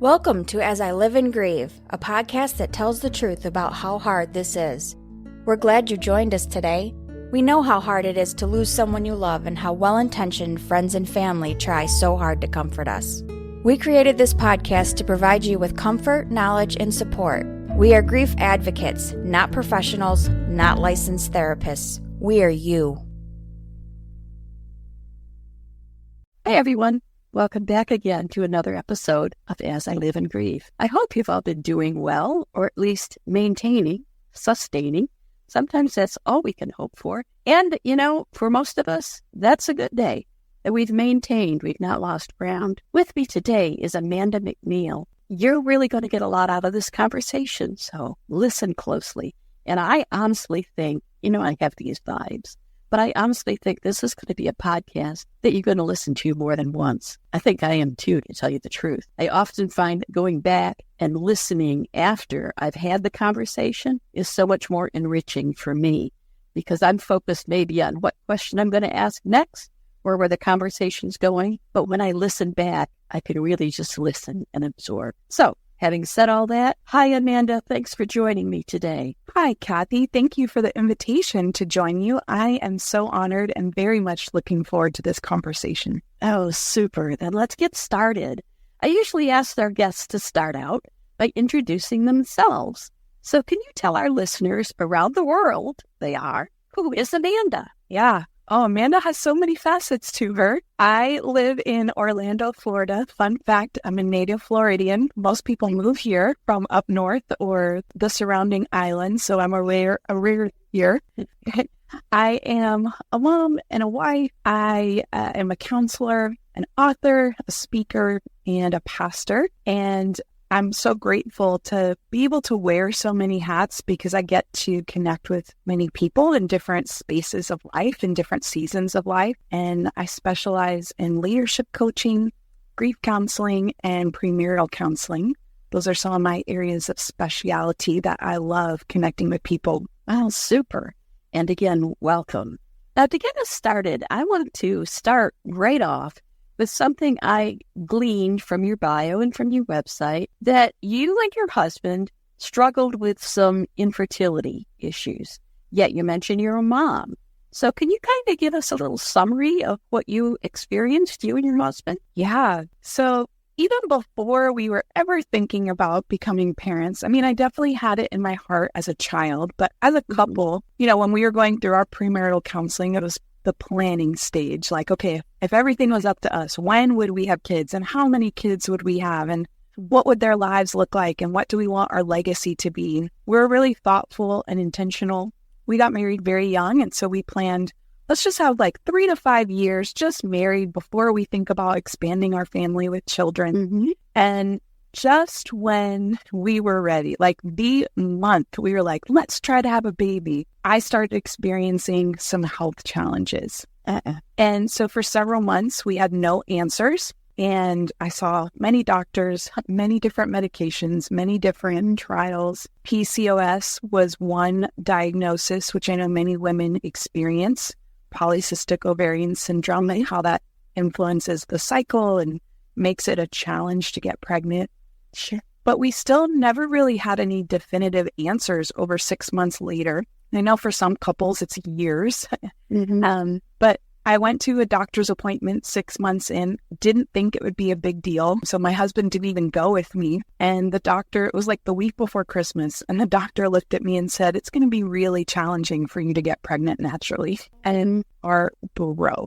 Welcome to As I Live and Grieve, a podcast that tells the truth about how hard this is. We're glad you joined us today. We know how hard it is to lose someone you love and how well-intentioned friends and family try so hard to comfort us. We created this podcast to provide you with comfort, knowledge, and support. We are grief advocates, not professionals, not licensed therapists. We are you. Hey everyone, welcome back again to another episode of As I Live and Grieve. I hope you've all been doing well, or at least maintaining, sustaining. Sometimes that's all we can hope for. And, for most of us, that's a good day that we've maintained, we've not lost ground. With me today is Amanda McNeil. You're really going to get a lot out of this conversation, so listen closely. And I honestly think, I have these vibes, but I honestly think this is going to be a podcast that you're going to listen to more than once. I think I am too, to tell you the truth. I often find that going back and listening after I've had the conversation is so much more enriching for me because I'm focused maybe on what question I'm going to ask next or where the conversation's going. But when I listen back, I can really just listen and absorb. So, having said all that, hi, Amanda. Thanks for joining me today. Hi, Kathy. Thank you for the invitation to join you. I am so honored and very much looking forward to this conversation. Oh, super. Then let's get started. I usually ask our guests to start out by introducing themselves. So can you tell our listeners around the world, who is Amanda? Yeah. Oh, Amanda has so many facets to her. I live in Orlando, Florida. Fun fact, I'm a native Floridian. Most people move here from up north or the surrounding islands, so I'm a rare here. I am a mom and a wife. I am a counselor, an author, a speaker, and a pastor. And I'm so grateful to be able to wear so many hats because I get to connect with many people in different spaces of life, in different seasons of life. And I specialize in leadership coaching, grief counseling, and premarital counseling. Those are some of my areas of specialty that I love connecting with people. Wow, super. And again, welcome. Now, to get us started, I want to start right off with something I gleaned from your bio and from your website, that you and your husband struggled with some infertility issues, yet you mentioned you're a mom. So can you kind of give us a little summary of what you experienced, you and your husband? Yeah. So even before we were ever thinking about becoming parents, I definitely had it in my heart as a child, but as a couple, when we were going through our premarital counseling, it was the planning stage. Like, okay, if everything was up to us, when would we have kids and how many kids would we have and what would their lives look like and what do we want our legacy to be? We're really thoughtful and intentional. We got married very young, and so we planned, let's just have like 3 to 5 years just married before we think about expanding our family with children. Mm-hmm. And just when we were ready, like the month we were like, let's try to have a baby, I started experiencing some health challenges. And so for several months, we had no answers. And I saw many doctors, many different medications, many different trials. PCOS was one diagnosis, which I know many women experience, polycystic ovarian syndrome, and how that influences the cycle and makes it a challenge to get pregnant. Sure. But we still never really had any definitive answers over 6 months later. I know for some couples it's years. Mm-hmm. But I went to a doctor's appointment 6 months in, didn't think it would be a big deal. So my husband didn't even go with me. And the doctor, it was like the week before Christmas, and the doctor looked at me and said, it's going to be really challenging for you to get pregnant naturally. And our bro.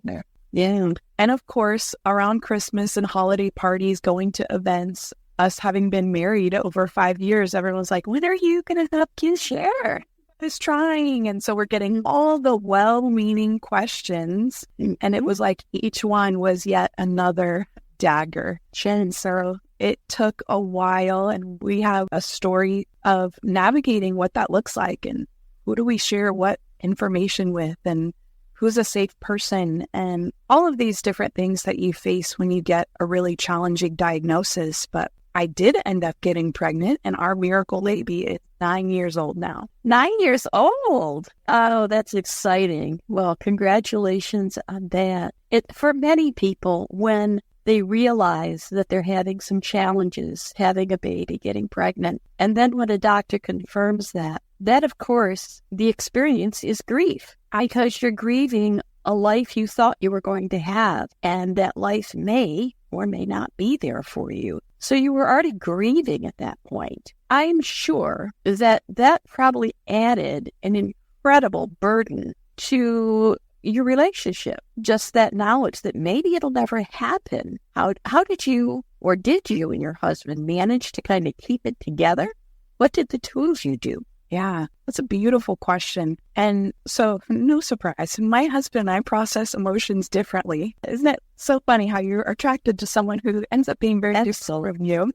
Yeah. And of course, around Christmas and holiday parties, going to events, us having been married over 5 years, everyone's like, when are you going to have kids? Share. Is trying. And so we're getting all the well-meaning questions. And it was like each one was yet another dagger. And so it took a while, and we have a story of navigating what that looks like and who do we share what information with and who's a safe person and all of these different things that you face when you get a really challenging diagnosis. But I did end up getting pregnant, and our miracle baby is 9 years old now. 9 years old? Oh, that's exciting. Well, congratulations on that. For many people, when They realize that they're having some challenges, having a baby, getting pregnant. And then when a doctor confirms that of course, the experience is grief because you're grieving a life you thought you were going to have, and that life may or may not be there for you. So you were already grieving at that point. I'm sure that probably added an incredible burden to your relationship, just that knowledge that maybe it'll never happen. How did you and your husband manage to kind of keep it together? What did the two of you do? Yeah, that's a beautiful question. And so, no surprise, my husband and I process emotions differently. Isn't it so funny how you're attracted to someone who ends up being very different from you?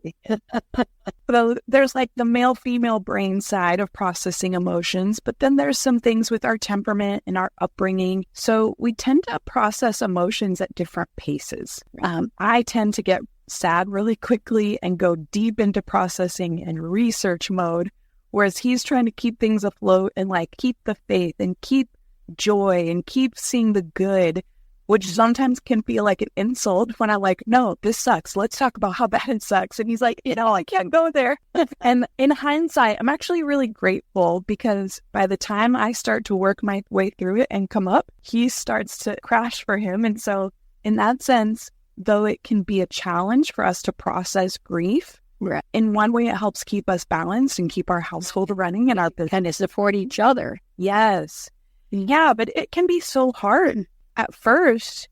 So there's like the male-female brain side of processing emotions, but then there's some things with our temperament and our upbringing. So we tend to process emotions at different paces. I tend to get sad really quickly and go deep into processing and research mode, whereas he's trying to keep things afloat and like keep the faith and keep joy and keep seeing the good, which sometimes can feel like an insult when I'm like, no, this sucks. Let's talk about how bad it sucks. And he's like, I can't go there. And in hindsight, I'm actually really grateful because by the time I start to work my way through it and come up, he starts to crash for him. And so in that sense, though it can be a challenge for us to process grief, right, in one way, it helps keep us balanced and keep our household running and our business. And to support each other. Yes. Yeah, but it can be so hard. At first,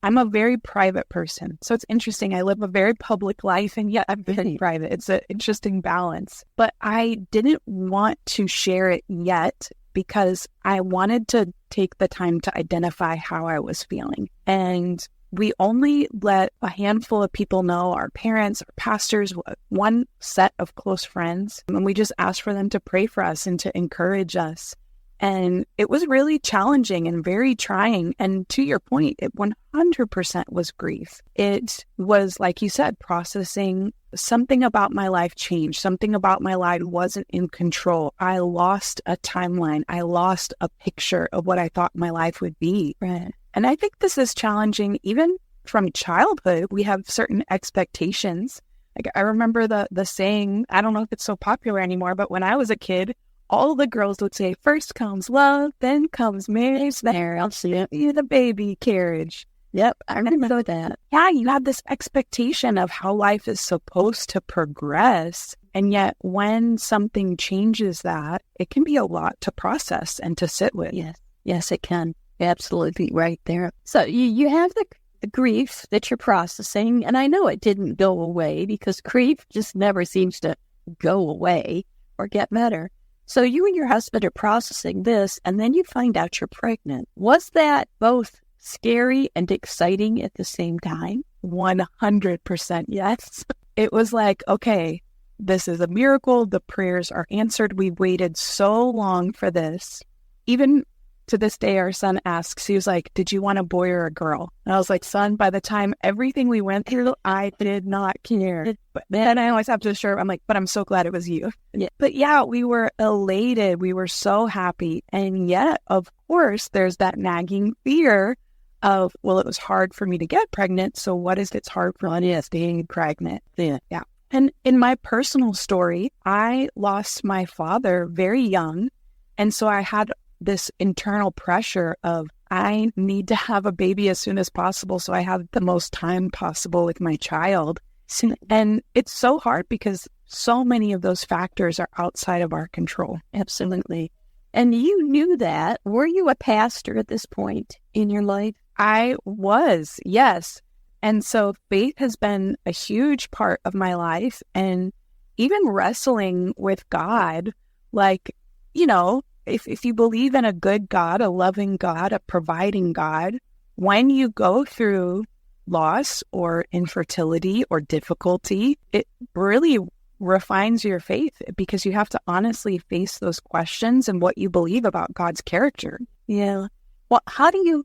I'm a very private person. So it's interesting. I live a very public life, and yet I'm very private. It's an interesting balance. But I didn't want to share it yet because I wanted to take the time to identify how I was feeling. And we only let a handful of people know, our parents, our pastors, one set of close friends. And we just asked for them to pray for us and to encourage us. And it was really challenging and very trying. And to your point, it 100% was grief. It was, like you said, processing something about my life changed. Something about my life wasn't in control. I lost a timeline. I lost a picture of what I thought my life would be. Right. And I think this is challenging even from childhood. We have certain expectations. Like I remember the saying, I don't know if it's so popular anymore, but when I was a kid, all the girls would say, first comes love, then comes marriage, then I'll see you the baby carriage. Yep, I remember that. Yeah, you have this expectation of how life is supposed to progress. And yet when something changes that, it can be a lot to process and to sit with. Yes, it can. Absolutely right there. So you have the grief that you're processing, and I know it didn't go away because grief just never seems to go away or get better. So you and your husband are processing this, and then you find out you're pregnant. Was that both scary and exciting at the same time? 100% yes. It was like, okay, this is a miracle. The prayers are answered. We waited so long for this. Even to this day, our son asks, he was like, did you want a boy or a girl? And I was like, son, by the time everything we went through, I did not care. But then I always have to assure, I'm like, but I'm so glad it was you. Yeah. But yeah, we were elated. We were so happy. And yet, of course, there's that nagging fear of, well, it was hard for me to get pregnant. So what if it's hard for me being pregnant? Yeah. And in my personal story, I lost my father very young. And so I had this internal pressure of I need to have a baby as soon as possible so I have the most time possible with my child. And it's so hard because so many of those factors are outside of our control. Absolutely. And you knew that. Were you a pastor at this point in your life? I was, yes. And so faith has been a huge part of my life. And even wrestling with God, like, if you believe in a good God, a loving God, a providing God, when you go through loss or infertility or difficulty, it really refines your faith because you have to honestly face those questions and what you believe about God's character. Yeah. Well, how do you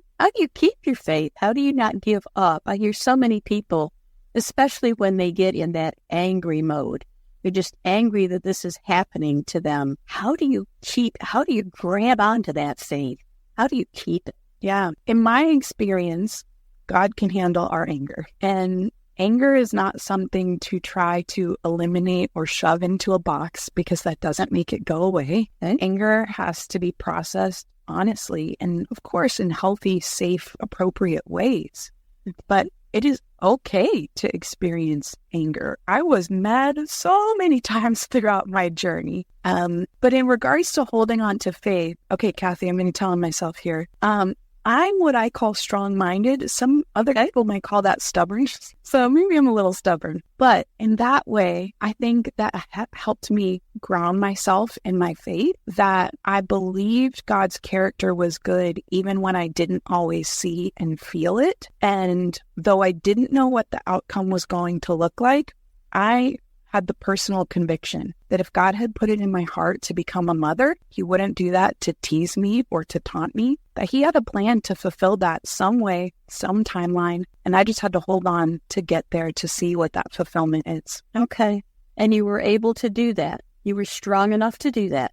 keep your faith? How do you not give up? I hear so many people, especially when they get in that angry mode. They're just angry that this is happening to them. How do you grab onto that faith? How do you keep it? Yeah. In my experience, God can handle our anger. And anger is not something to try to eliminate or shove into a box because that doesn't make it go away. Anger has to be processed honestly and, of course, in healthy, safe, appropriate ways. But it is okay to experience anger. I was mad so many times throughout my journey. But in regards to holding on to faith, okay, Kathy, I'm going to tell myself here. I'm what I call strong-minded. Some other people might call that stubborn. So maybe I'm a little stubborn. But in that way, I think that helped me ground myself in my faith, that I believed God's character was good even when I didn't always see and feel it. And though I didn't know what the outcome was going to look like, I had the personal conviction that if God had put it in my heart to become a mother, he wouldn't do that to tease me or to taunt me, that he had a plan to fulfill that some way, some timeline, and I just had to hold on to get there to see what that fulfillment is. Okay. And you were able to do that. You were strong enough to do that.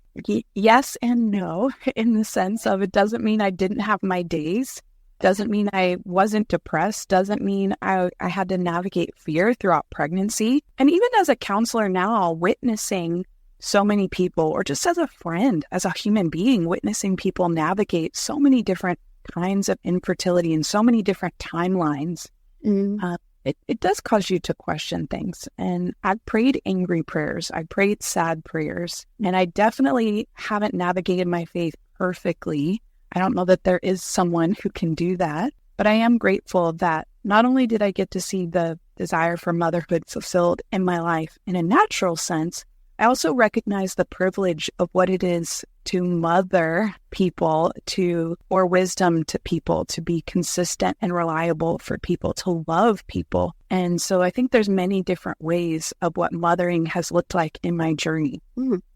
Yes and no, in the sense of it doesn't mean I didn't have my days. Doesn't mean I wasn't depressed. Doesn't mean I had to navigate fear throughout pregnancy. And even as a counselor now, witnessing so many people, or just as a friend, as a human being, witnessing people navigate so many different kinds of infertility and so many different timelines, it does cause you to question things. And I prayed angry prayers. I prayed sad prayers. And I definitely haven't navigated my faith perfectly. I don't know that there is someone who can do that, but I am grateful that not only did I get to see the desire for motherhood fulfilled in my life in a natural sense, I also recognize the privilege of what it is to mother people or wisdom to people, to be consistent and reliable for people, to love people. And so I think there's many different ways of what mothering has looked like in my journey.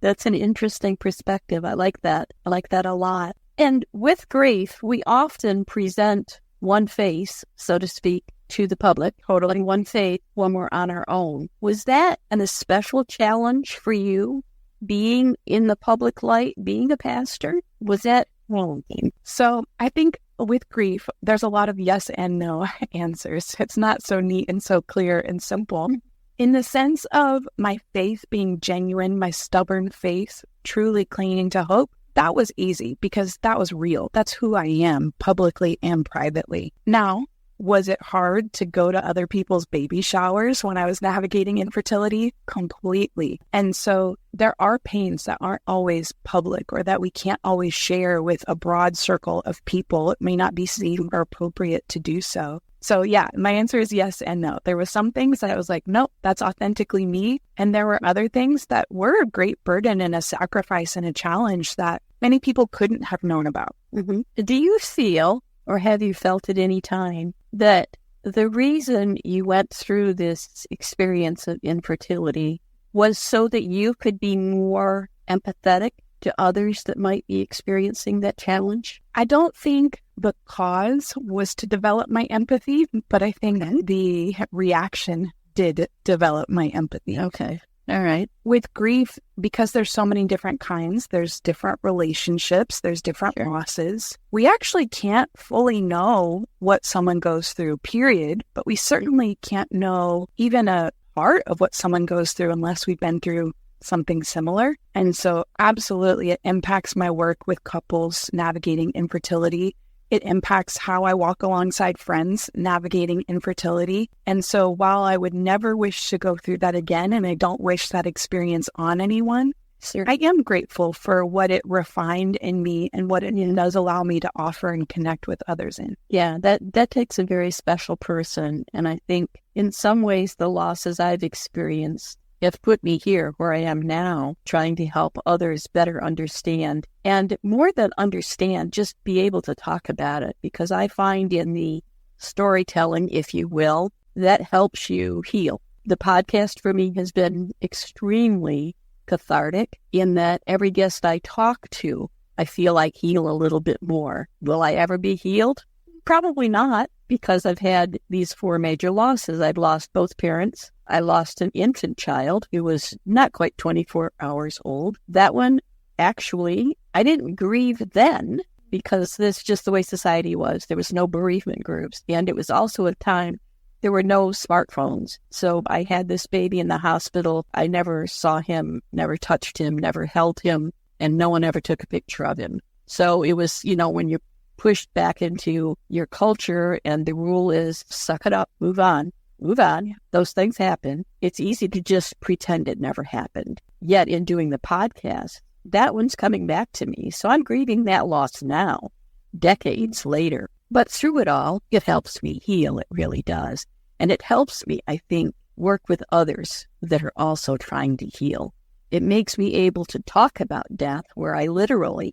That's an interesting perspective. I like that. I like that a lot. And with grief, we often present one face, so to speak, to the public, totally one face when we're on our own. Was that an especial challenge for you, being in the public light, being a pastor? Was that challenging? So I think with grief, there's a lot of yes and no answers. It's not so neat and so clear and simple. In the sense of my faith being genuine, my stubborn faith, truly clinging to hope, that was easy because that was real. That's who I am, publicly and privately. Now, was it hard to go to other people's baby showers when I was navigating infertility? Completely. And so there are pains that aren't always public or that we can't always share with a broad circle of people. It may not be safe or appropriate to do so. So yeah, my answer is yes and no. There were some things that I was like, nope, that's authentically me. And there were other things that were a great burden and a sacrifice and a challenge that many people couldn't have known about. Do you feel, or have you felt at any time, that the reason you went through this experience of infertility was so that you could be more empathetic to others that might be experiencing that challenge? I don't think the cause was to develop my empathy, but I think the reaction did develop my empathy. Okay. All right. With grief, because there's so many different kinds, there's different relationships, there's different losses. We actually can't fully know what someone goes through, period, but we certainly can't know even a part of what someone goes through unless we've been through something similar. And so absolutely, it impacts my work with couples navigating infertility. It impacts how I walk alongside friends navigating infertility. And so while I would never wish to go through that again, and I don't wish that experience on anyone, I am grateful for what it refined in me and what it does allow me to offer and connect with others in. Yeah, that takes a very special person. And I think in some ways the losses I've experienced have put me here where I am now, trying to help others better understand, and more than understand, just be able to talk about it. Because I find in the storytelling, if you will, that helps you heal. The podcast for me has been extremely cathartic in that every guest I talk to, I feel like heal a little bit more. Will I ever be healed? Probably not, because I've had these 4 major losses. I've lost both parents. I lost an infant child who was not quite 24 hours old. That one, actually, I didn't grieve then because that's just the way society was. There was no bereavement groups. And it was also a time there were no smartphones. So I had this baby in the hospital. I never saw him, never touched him, never held him, and no one ever took a picture of him. So it was, when you're pushed back into your culture and the rule is suck it up, move on. Those things happen. It's easy to just pretend it never happened. Yet in doing the podcast, that one's coming back to me. So I'm grieving that loss now, decades later. But through it all, it helps me heal. It really does. And it helps me, I think, work with others that are also trying to heal. It makes me able to talk about death where I literally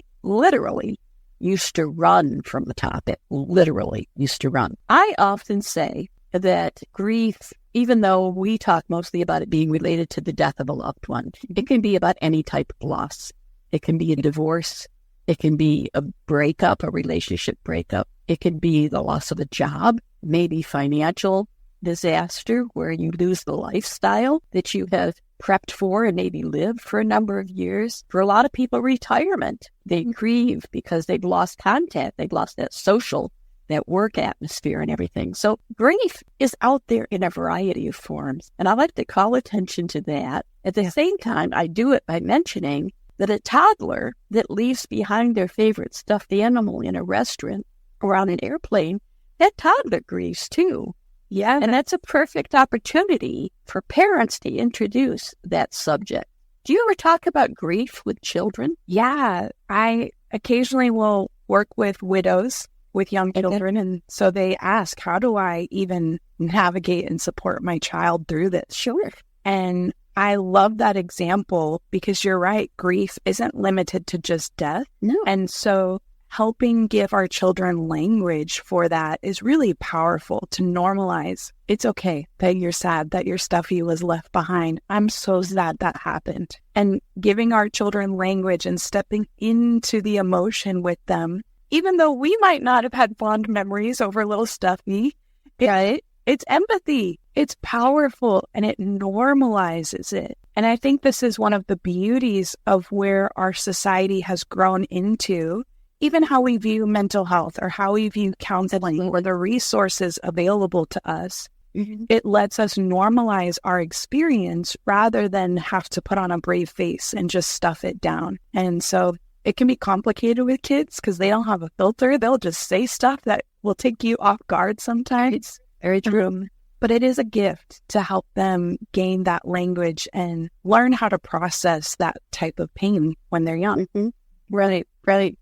used to run from the topic, literally used to run. I often say that grief, even though we talk mostly about it being related to the death of a loved one, it can be about any type of loss. It can be a divorce. It can be a breakup, a relationship breakup. It can be the loss of a job, maybe financial disaster where you lose the lifestyle that you have prepped for and maybe lived for a number of years. For a lot of people, retirement. They grieve because they've lost contact. They've lost that work atmosphere and everything. So grief is out there in a variety of forms. And I like to call attention to that. At the same time, I do it by mentioning that a toddler that leaves behind their favorite stuffed animal in a restaurant or on an airplane, that toddler grieves too. Yeah. And that's a perfect opportunity for parents to introduce that subject. Do you ever talk about grief with children? Yeah. I occasionally will work with widows with young children. And so they ask, how do I even navigate and support my child through this? Sure. And I love that example because you're right. Grief isn't limited to just death. No. And so helping give our children language for that is really powerful to normalize. It's okay that you're sad that your stuffy was left behind. I'm so sad that happened. And giving our children language and stepping into the emotion with them, even though we might not have had fond memories over little stuffy, right? It's empathy. It's powerful and it normalizes it. And I think this is one of the beauties of where our society has grown into, even how we view mental health or how we view counseling or the resources available to us. Mm-hmm. It lets us normalize our experience rather than have to put on a brave face and just stuff it down. And so it can be complicated with kids because they don't have a filter. They'll just say stuff that will take you off guard sometimes. Very true. But it is a gift to help them gain that language and learn how to process that type of pain when they're young. Mm-hmm. Right.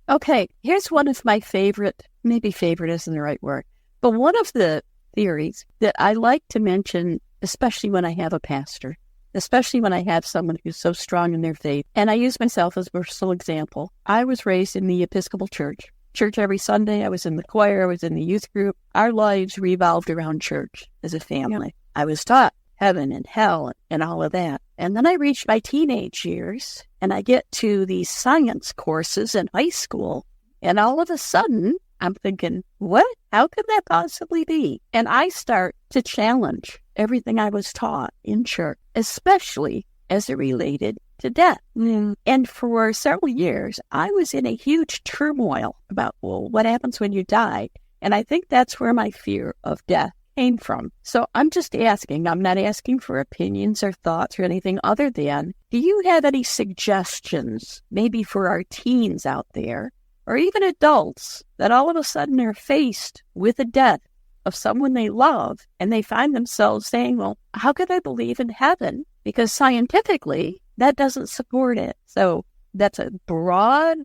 Okay, here's one of my favorite, maybe favorite isn't the right word, but one of the theories that I like to mention, especially when I have a pastor, especially when I have someone who's so strong in their faith. And I use myself as a personal example. I was raised in the Episcopal Church every Sunday. I was in the choir. I was in the youth group. Our lives revolved around church as a family. Yeah. I was taught heaven and hell and all of that. And then I reached my teenage years and I get to these science courses in high school. And all of a sudden, I'm thinking, what? How could that possibly be? And I start to challenge everything I was taught in church, especially as it related to death. And for several years, I was in a huge turmoil about, well, what happens when you die? And I think that's where my fear of death came from. So I'm just asking, I'm not asking for opinions or thoughts or anything other than, do you have any suggestions, maybe for our teens out there, or even adults, that all of a sudden are faced with the death of someone they love, and they find themselves saying, well, how could I believe in heaven? Because scientifically, that doesn't support it. So that's a broad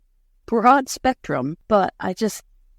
spectrum, but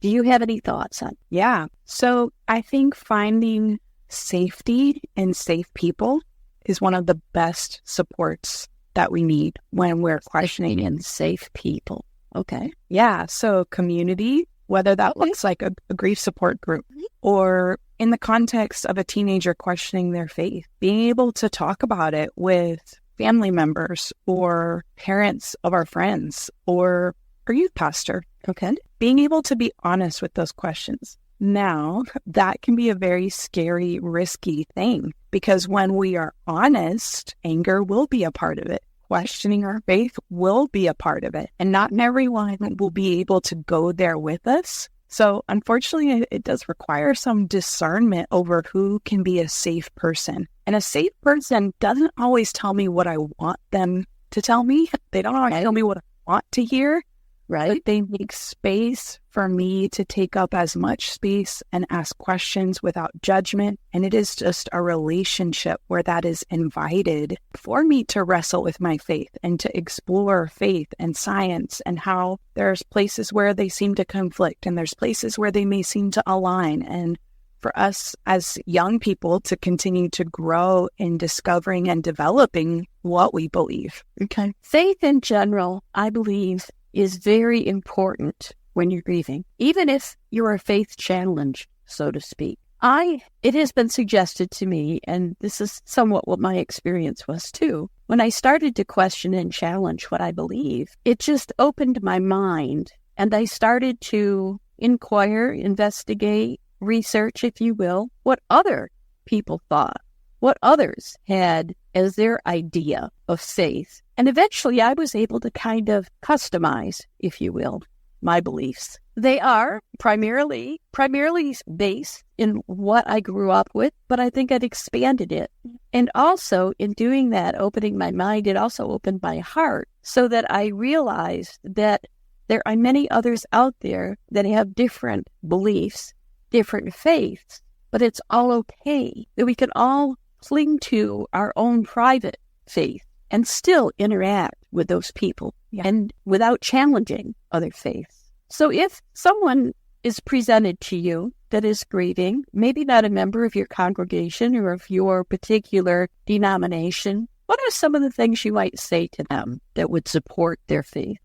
do you have any thoughts on it? Yeah. So I think finding safety and safe people is one of the best supports that we need when we're questioning. And safe people. Okay. Yeah. So community, whether that looks like a grief support group or in the context of a teenager questioning their faith, being able to talk about it with family members or parents of our friends or our youth pastor. Okay. Being able to be honest with those questions. Now, that can be a very scary, risky thing because when we are honest, anger will be a part of it. Questioning our faith will be a part of it. And not everyone will be able to go there with us. So unfortunately, it does require some discernment over who can be a safe person. And a safe person doesn't always tell me what I want them to tell me. They don't always tell me what I want to hear. Right. But they make space for me to take up as much space and ask questions without judgment. And it is just a relationship where that is invited for me to wrestle with my faith and to explore faith and science and how there's places where they seem to conflict and there's places where they may seem to align. And for us as young people to continue to grow in discovering and developing what we believe. Okay. Faith in general, I believe, is very important when you're grieving, even if you're a faith challenged, so to speak. It has been suggested to me, and this is somewhat what my experience was too, when I started to question and challenge what I believe, it just opened my mind, and I started to inquire, investigate, research, if you will, what other people thought, what others had as their idea of faith. And eventually I was able to kind of customize, if you will, my beliefs. They are primarily based in what I grew up with, but I think I've expanded it. And also in doing that, opening my mind, it also opened my heart so that I realized that there are many others out there that have different beliefs, different faiths, but it's all okay that we can all cling to our own private faith and still interact with those people and without challenging other faiths. So if someone is presented to you that is grieving, maybe not a member of your congregation or of your particular denomination, what are some of the things you might say to them that would support their faith?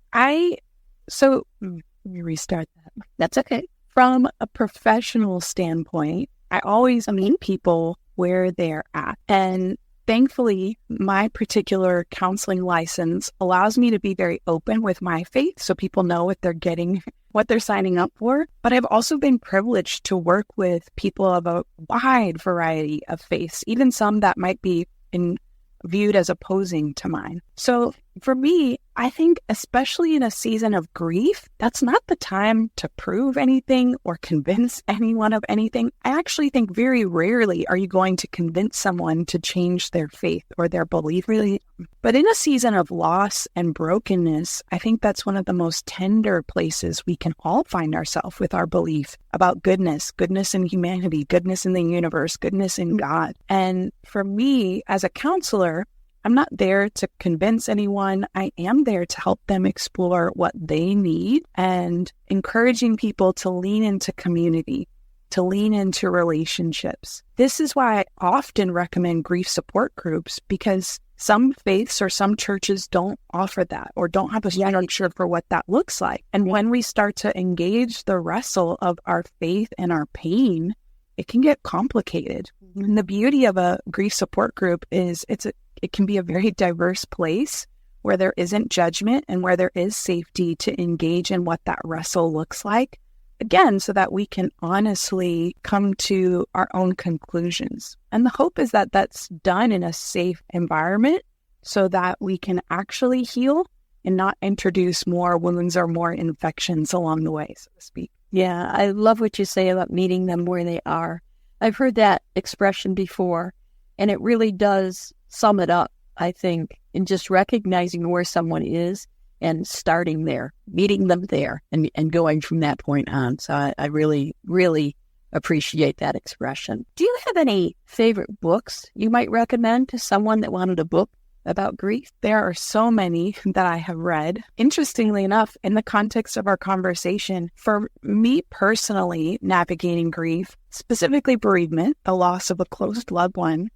So let me restart that. That's okay. From a professional standpoint, I always meet people where they're at. And thankfully, my particular counseling license allows me to be very open with my faith so people know what they're getting, what they're signing up for. But I've also been privileged to work with people of a wide variety of faiths, even some that might be viewed as opposing to mine. So for me, I think especially in a season of grief, that's not the time to prove anything or convince anyone of anything. I actually think very rarely are you going to convince someone to change their faith or their belief, really. But in a season of loss and brokenness, I think that's one of the most tender places we can all find ourselves with our belief about goodness in humanity, goodness in the universe, goodness in God. And for me, as a counselor, I'm not there to convince anyone. I am there to help them explore what they need and encouraging people to lean into community, to lean into relationships. This is why I often recommend grief support groups, because some faiths or some churches don't offer that or don't have a structure for what that looks like. And when we start to engage the wrestle of our faith and our pain, it can get complicated. And the beauty of a grief support group is it can be a very diverse place where there isn't judgment and where there is safety to engage in what that wrestle looks like. Again, so that we can honestly come to our own conclusions. And the hope is that that's done in a safe environment so that we can actually heal and not introduce more wounds or more infections along the way, so to speak. Yeah, I love what you say about meeting them where they are. I've heard that expression before, and it really does sum it up, I think, in just recognizing where someone is and starting there, meeting them there, and going from that point on. So I really, really appreciate that expression. Do you have any favorite books you might recommend to someone that wanted a book about grief? There are so many that I have read. Interestingly enough, in the context of our conversation, for me personally, navigating grief, specifically bereavement, the loss of a close loved one,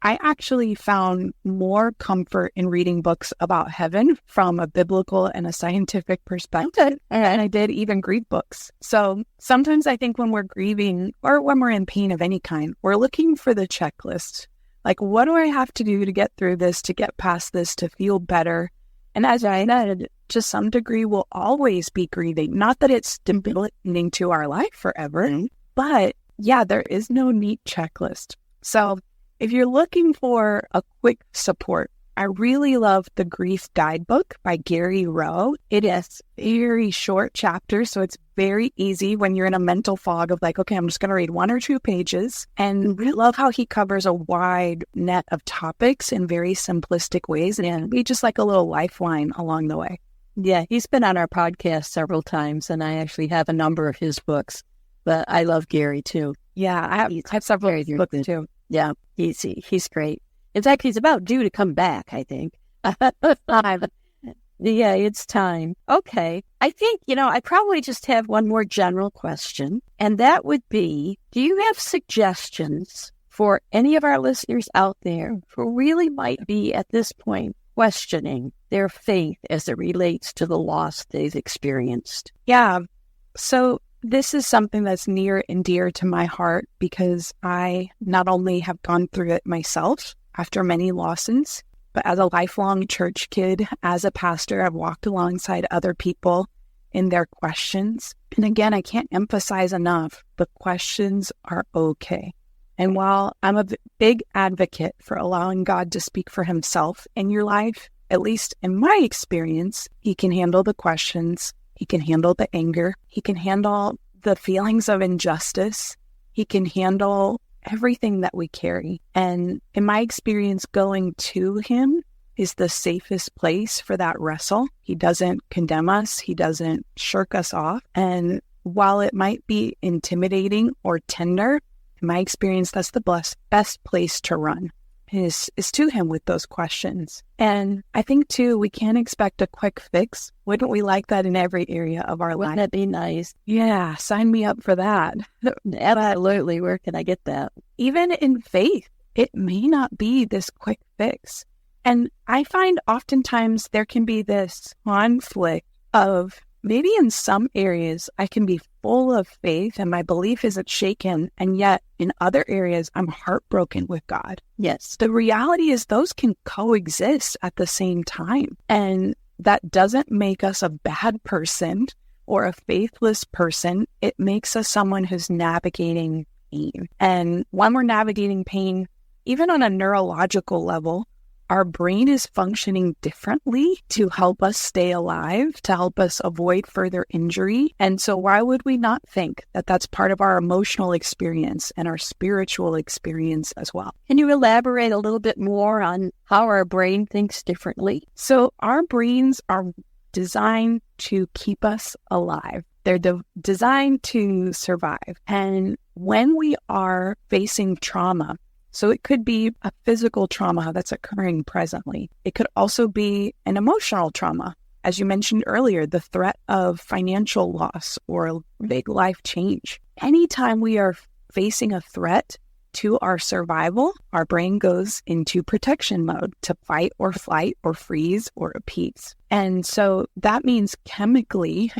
I actually found more comfort in reading books about heaven from a biblical and a scientific perspective. And I did even grief books. So sometimes I think when we're grieving or when we're in pain of any kind, we're looking for the checklist. Like, what do I have to do to get through this, to get past this, to feel better? And as I said, to some degree, we'll always be grieving. Not that it's debilitating to our life forever, but yeah, there is no neat checklist. So if you're looking for a quick support I really love the Grief Guidebook by Gary Rowe. It is very short chapters, so it's very easy when you're in a mental fog of like, okay, I'm just going to read 1 or 2 pages. And I love how he covers a wide net of topics in very simplistic ways, and it can be just like a little lifeline along the way. Yeah, he's been on our podcast several times, and I actually have a number of his books, but I love Gary too. Yeah, I have several of his books too. Yeah, he's great. In fact, he's about due to come back, I think. Yeah, it's time. Okay. I think, I probably just have one more general question, and that would be, do you have suggestions for any of our listeners out there who really might be at this point questioning their faith as it relates to the loss they've experienced? Yeah. So this is something that's near and dear to my heart because I not only have gone through it myself after many losses, but as a lifelong church kid, as a pastor, I've walked alongside other people in their questions. And again, I can't emphasize enough, the questions are okay. And while I'm a big advocate for allowing God to speak for himself in your life, at least in my experience, he can handle the questions, he can handle the anger, he can handle the feelings of injustice, he can handle everything that we carry. And in my experience, going to him is the safest place for that wrestle. He doesn't condemn us. He doesn't shirk us off. And while it might be intimidating or tender, in my experience, that's the best place to run is to him with those questions. And I think, too, we can't expect a quick fix. Wouldn't we like that in every area of our life? Wouldn't that be nice? Yeah, sign me up for that. Absolutely. Where can I get that? Even in faith, it may not be this quick fix. And I find oftentimes there can be this conflict of maybe in some areas I can be full of faith and my belief isn't shaken, and yet in other areas I'm heartbroken with God. Yes. The reality is those can coexist at the same time. And that doesn't make us a bad person or a faithless person. It makes us someone who's navigating pain. And when we're navigating pain, even on a neurological level, our brain is functioning differently to help us stay alive, to help us avoid further injury. And so why would we not think that that's part of our emotional experience and our spiritual experience as well? Can you elaborate a little bit more on how our brain thinks differently? So our brains are designed to keep us alive. They're designed to survive. And when we are facing trauma, so it could be a physical trauma that's occurring presently. It could also be an emotional trauma. As you mentioned earlier, the threat of financial loss or a big life change. Anytime we are facing a threat to our survival, our brain goes into protection mode to fight or flight or freeze or appease. And so that means chemically,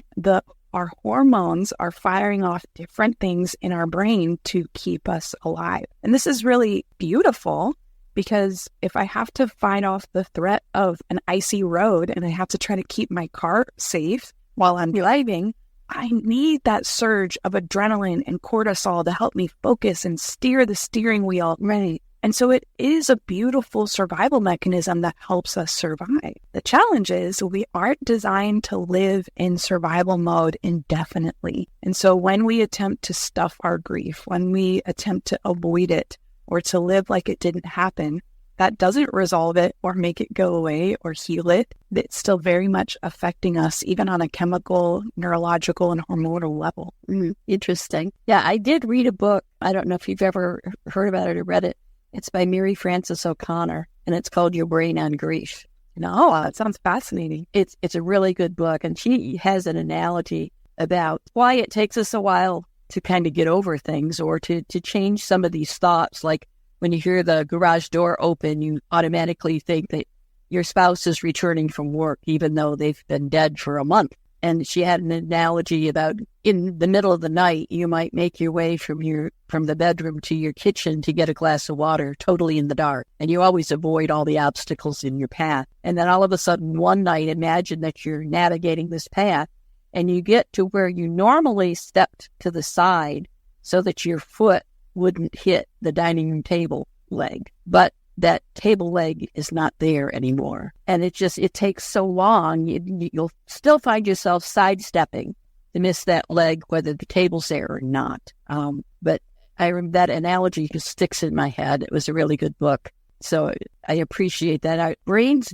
our hormones are firing off different things in our brain to keep us alive. And this is really beautiful because if I have to fight off the threat of an icy road and I have to try to keep my car safe while I'm driving, I need that surge of adrenaline and cortisol to help me focus and steer the steering wheel. Right. And so it is a beautiful survival mechanism that helps us survive. The challenge is we aren't designed to live in survival mode indefinitely. And so when we attempt to stuff our grief, when we attempt to avoid it or to live like it didn't happen, that doesn't resolve it or make it go away or heal it. It's still very much affecting us, even on a chemical, neurological, and hormonal level. Interesting. Yeah, I did read a book. I don't know if you've ever heard about it or read it. It's by Mary Frances O'Connor, and it's called Your Brain on Grief. No, that sounds fascinating. It's a really good book, and she has an analogy about why it takes us a while to kind of get over things or to change some of these thoughts. Like when you hear the garage door open, you automatically think that your spouse is returning from work, even though they've been dead for a month. And she had an analogy about in the middle of the night, you might make your way from the bedroom to your kitchen to get a glass of water totally in the dark. And you always avoid all the obstacles in your path. And then all of a sudden one night, imagine that you're navigating this path and you get to where you normally stepped to the side so that your foot wouldn't hit the dining room table leg. But that table leg is not there anymore. And it takes so long, you'll still find yourself sidestepping to miss that leg, whether the table's there or not. But that analogy just sticks in my head. It was a really good book. So I appreciate that. Our brains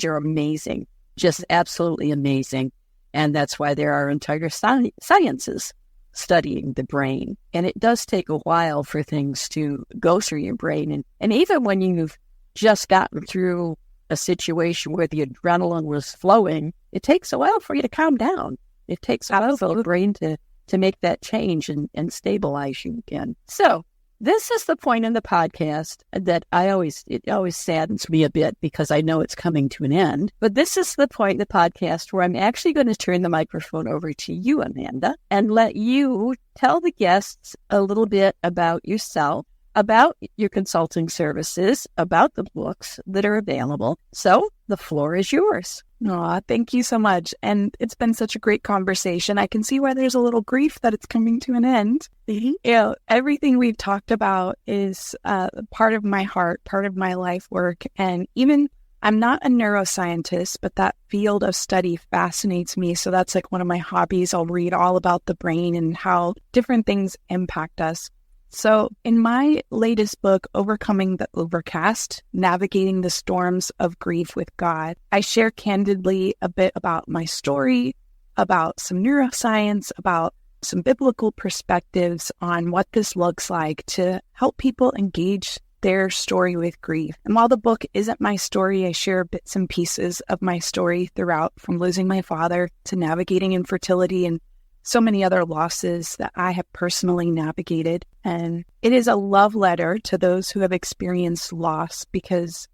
are amazing, just absolutely amazing. And that's why there are entire sciences studying the brain. And it does take a while for things to go through your brain. And even when you've just gotten through a situation where the adrenaline was flowing, it takes a while for you to calm down. It takes a while for the brain to make that change and stabilize you again. So this is the point in the podcast that it always saddens me a bit because I know it's coming to an end. But this is the point in the podcast where I'm actually going to turn the microphone over to you, Amanda, and let you tell the guests a little bit about yourself, about your consulting services, about the books that are available. So the floor is yours. Aw, thank you so much. And it's been such a great conversation. I can see why there's a little grief that it's coming to an end. Mm-hmm. Everything we've talked about is part of my heart, part of my life work. And even I'm not a neuroscientist, but that field of study fascinates me. So that's like one of my hobbies. I'll read all about the brain and how different things impact us. So in my latest book, Overcoming the Overcast, Navigating the Storms of Grief with God, I share candidly a bit about my story, about some neuroscience, about some biblical perspectives on what this looks like to help people engage their story with grief. And while the book isn't my story, I share bits and pieces of my story throughout, from losing my father to navigating infertility and so many other losses that I have personally navigated. And it is a love letter to those who have experienced loss, because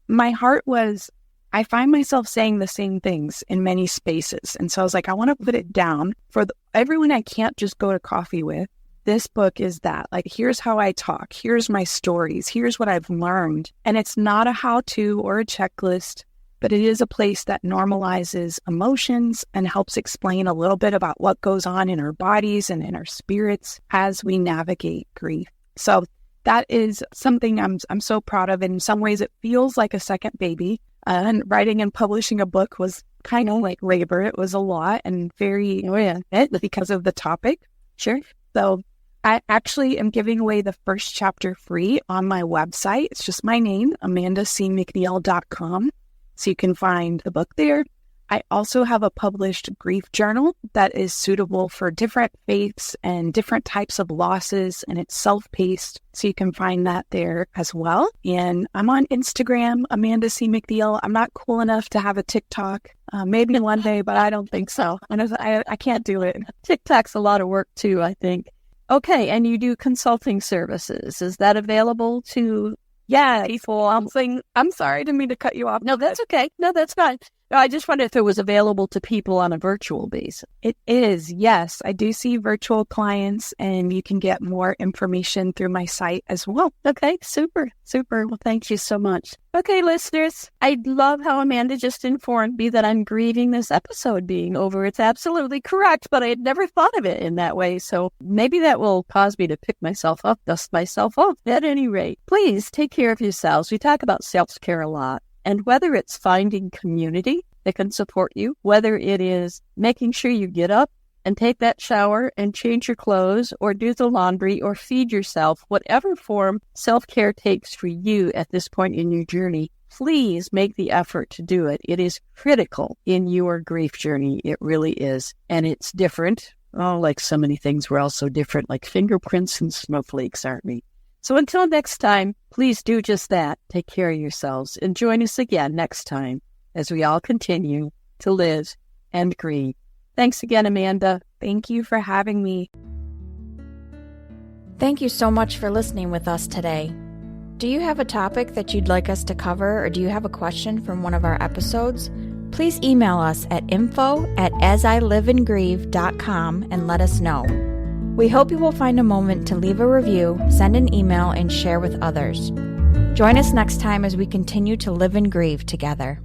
my heart was, I find myself saying the same things in many spaces. And so I was like, I want to put it down for everyone I can't just go to coffee with. This book is that. Like, here's how I talk. Here's my stories. Here's what I've learned. And it's not a how-to or a checklist, but it is a place that normalizes emotions and helps explain a little bit about what goes on in our bodies and in our spirits as we navigate grief. So that is something I'm so proud of. In some ways, it feels like a second baby. And writing and publishing a book was kind of like labor. It was a lot and very because of the topic. Sure. So I actually am giving away the first chapter free on my website. It's just my name, amandacmcneil.com. So you can find the book there. I also have a published grief journal that is suitable for different faiths and different types of losses, and it's self-paced. So you can find that there as well. And I'm on Instagram, Amanda C. McNeil. I'm not cool enough to have a TikTok. Maybe one day, but I don't think so. I can't do it. TikTok's a lot of work too, I think. Okay, and you do consulting services. Is that available to people? I'm sorry, I didn't mean to cut you off. No, that's okay. No, that's fine. No, I just wondered if it was available to people on a virtual basis. It is, yes. I do see virtual clients, and you can get more information through my site as well. Okay, super. Well, thank you so much. Okay, listeners, I love how Amanda just informed me that I'm grieving this episode being over. It's absolutely correct, but I had never thought of it in that way. So maybe that will cause me to pick myself up, dust myself off. At any rate, please take care of yourselves. We talk about self-care a lot. And whether it's finding community that can support you, whether it is making sure you get up and take that shower and change your clothes or do the laundry or feed yourself, whatever form self-care takes for you at this point in your journey, please make the effort to do it. It is critical in your grief journey. It really is. And it's different. Oh, like so many things, we're all so different, like fingerprints and snowflakes, aren't we? So until next time, please do just that. Take care of yourselves and join us again next time as we all continue to live and grieve. Thanks again, Amanda. Thank you for having me. Thank you so much for listening with us today. Do you have a topic that you'd like us to cover, or do you have a question from one of our episodes? Please email us at info@asiliveandgrieve.com and let us know. We hope you will find a moment to leave a review, send an email, and share with others. Join us next time as we continue to live and grieve together.